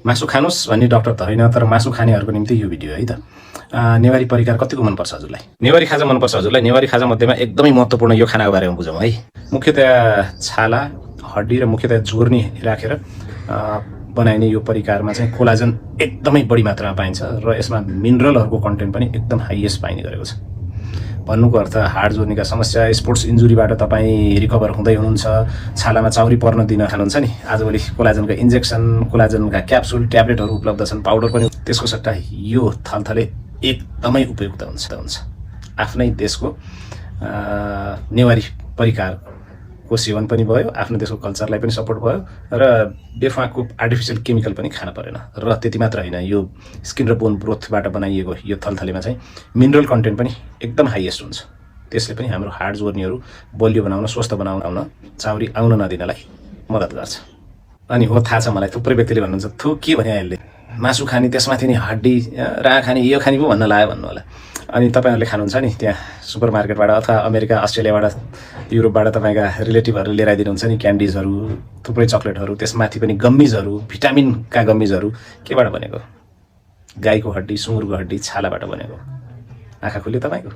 मासु खानुस् भन्ने डक्टर त होइन, तर मासु खानेहरूको निम्ति यो भिडियो है त। नेवारी परिकार कतिको मनपर्छ हजुरलाई? नेवारी खाजा मनपर्छ हजुरलाई? नेवारी खाजा मध्येमा एकदमै महत्त्वपूर्ण यो खानाको बारेमा बुझौँ है। मुख्यतया छाला, हड्डी र मुख्यतया जोर्नी राखेर बनाइने यो परिकारमा चाहिँ कोलाजन एकदमै बढी मात्रामा पाइन्छ र यसमा मिनरलहरूको कन्टेन्ट पनि एकदम हाइएस्ट पाइने गरेको छ। भन्नुको अर्थ हाड जोर्नीका समस्या, स्पोर्ट्स इन्जुरीबाट तपाईँ रिकभर हुँदै हुनुहुन्छ, छालामा चाउरी पर्न दिन खानुहुन्छ नि, आजभोलि कोलाजनका इन्जेक्सन, कोलाजनका क्याप्सुल, ट्याब्लेटहरू उपलब्ध छन्, पाउडर पनि। त्यसको सट्टा यो थलथले एकदमै उपयुक्त हुन्छ। आफ्नै देशको नेवारी परिकारको सेवन पनि भयो, आफ्नो देशको कल्चरलाई पनि सपोर्ट भयो र बेफाको आर्टिफिसियल केमिकल पनि खान परेन। र त्यति मात्र होइन, यो स्किन र बोन ब्रोथबाट बनाइएको यो थलथलेमा चाहिँ मिनरल कन्टेन्ट पनि एकदम हाइएस्ट हुन्छ। त्यसले पनि हाम्रो हाड जोर्नीहरू बलियो बनाउन, स्वस्थ बनाउन, चाउरी आउन नदिनलाई मद्दत गर्छ। अनि हो, थाहा छ मलाई थुप्रै व्यक्तिले भन्नुहुन्छ थु के भने यसले मासु खाने, त्यसमाथि नि हड्डी राँ खाने, यो खाने पो भन्न लाग्यो भन्नु होला। अनि तपाईँहरूले खानुहुन्छ नि त्यहाँ सुपर मार्केटबाट अथवा अमेरिका, अस्ट्रेलियाबाट, युरोपबाट तपाईँका रिलेटिभहरूले लिएर आइदिनुहुन्छ नि क्यान्डिजहरू, थुप्रै चक्लेटहरू, त्यसमाथि पनि गम्मिजहरू, भिटामिनका गम्मिजहरू केबाट बनेको? गाईको हड्डी, सुँगुरको हड्डी, छालाबाट बनेको। आँखा खुल्यो तपाईँको?